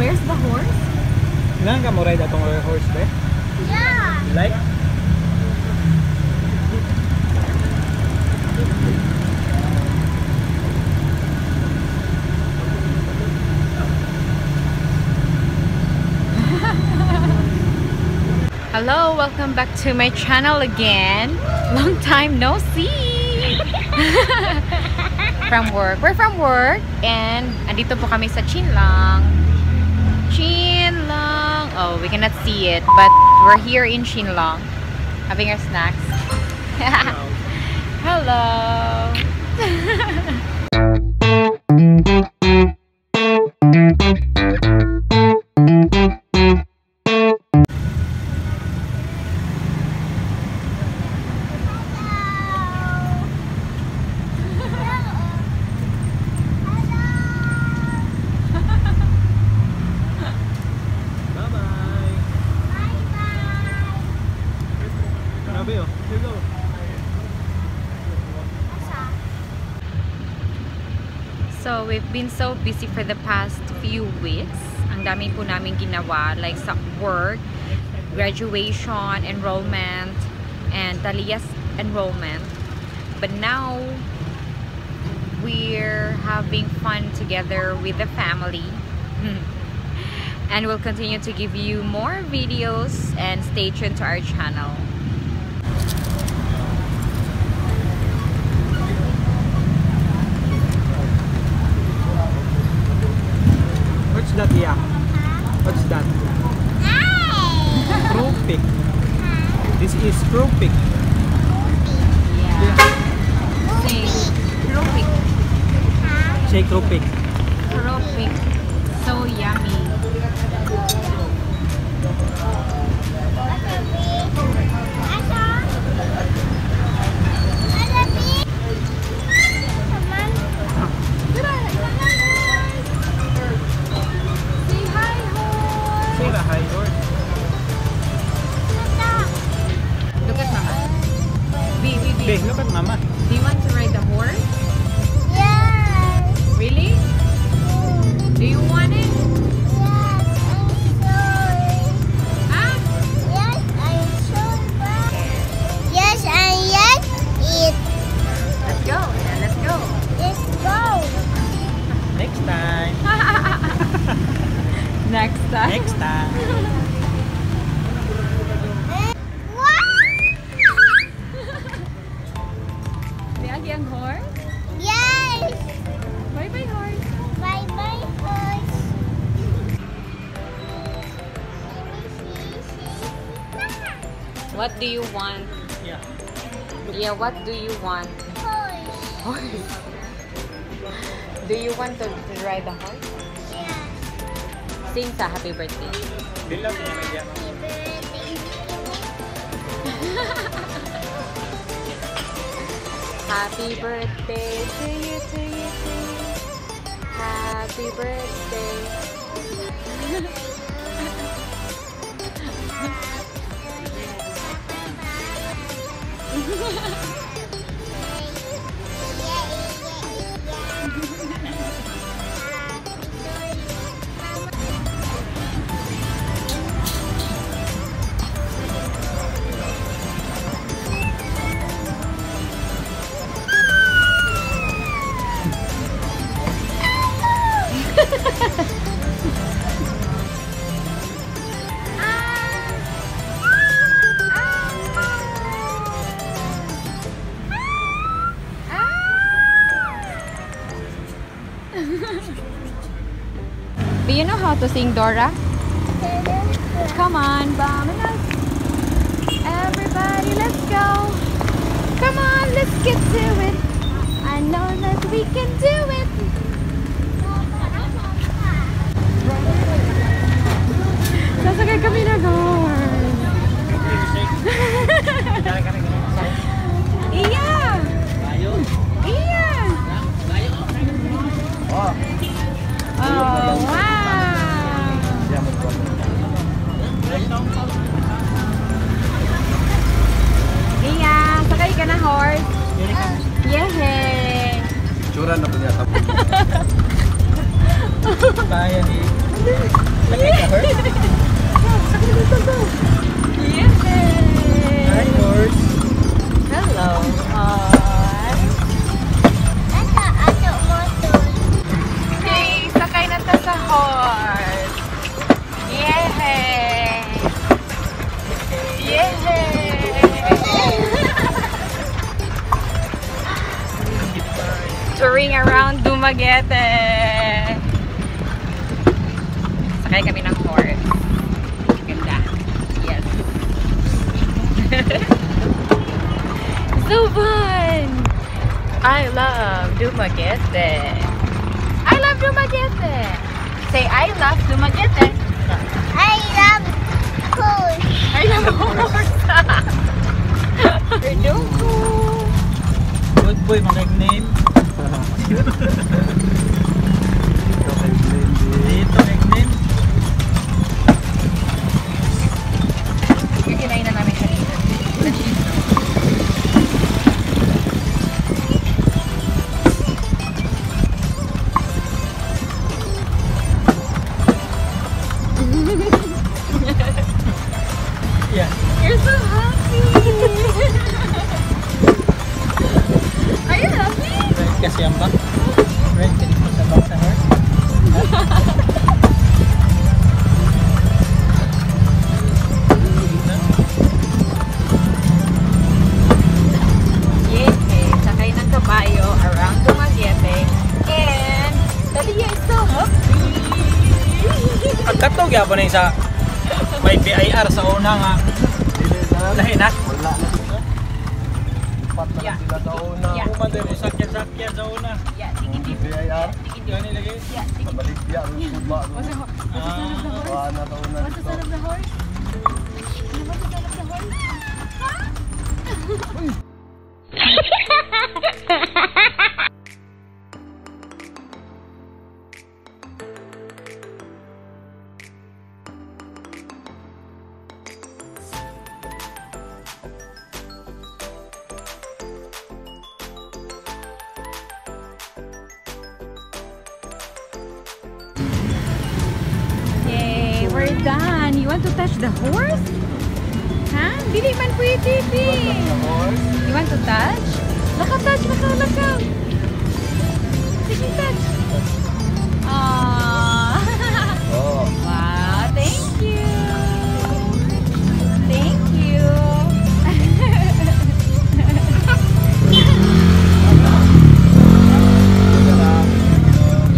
Where's the horse? Nang ka mo ride atong horse be? Yeah. Like? Hello, welcome back to my channel again. Long time no see. From work. We're from work and andito po kami sa Chinlang. Chinlang. Oh, we cannot see it, but we're here in Chinlang having our snacks. Hello. So, we've been so busy for the past few weeks. Ang dami po namin ginawa, like sa work, graduation, enrollment, and Talia's enrollment. But now, we're having fun together with the family. And we'll continue to give you more videos and stay tuned to our channel. What's that, yeah? What's that? Tropic. This is tropic. Yeah. Say tropic. Say tropic. Tropic. So yummy. Hey, look at Mama. Do you want to ride the horse? Yes. Really? Do you want it? Yes, I'm sure. Huh? Yes, and yes, it. Let's go. Yeah, let's go. Let's go. Next time. Next time. Next time. Ang horse? Yes. Bye-bye horse. Bye-bye, horse. What do you want? Yeah. Yeah, what do you want? Horse. Horse. Do you want to ride the horse? Yes. Sing sa happy birthday. Bilang niya na yan. Happy birthday to you, to you, to you. Happy birthday. Do you know how to sing, Dora? Come on, vámonos. Everybody, let's go. Come on, let's get to it. I know that we can do it. Sasakay kami na horse. Iya! Iya! Oh, wow! Iya, sakay ka na horse. Yehey! Tsura na po niya. Kaya ni Sakay ka, horse? Hi, horse. Hello. Hi. Ito, ato motor. Hey, sakay na ta sa horse. Yay! Yay! Touring around Dumaguete. Sakay kami ng horse. Ganda. Yes. So fun! I love Dumaguete. I love Dumaguete. Say, I love Dumaguete. I love horse. I love horse. You're doing cool. Good boy, mag-name. Dito, mag-name. Yung kinain na namin kanina. Yeah. You're so happy. Are you happy? Right kasi ang back. Right, kasi mo sa back sa horse. Yay! Sakay ng kabayo around Dumaguete. And Talia is so happy. Pagkatog yapon na sa may BIR sa una nga. Lahi na. Wala na sila. Lipat na Yeah. sila sa una. Yeah. Kumanda mo sakyan sa una. Yeah, tingin BIR. Gani lagi. Yeah, tingin. Kabaligya, ang kuba. What's the horse? Wala na sa una What's the dito. sound of the horse? What's the sound of the horse? Yay, we're done. You want to touch the horse? Huh? Dili man pwede, Bi. You want to touch? Laka-touch, laka. Sige, touch. Aww. Oh. Wow, thank you. Thank you.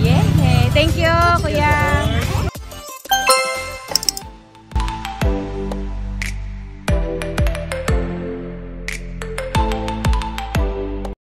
Yay! Thank you, Kuya.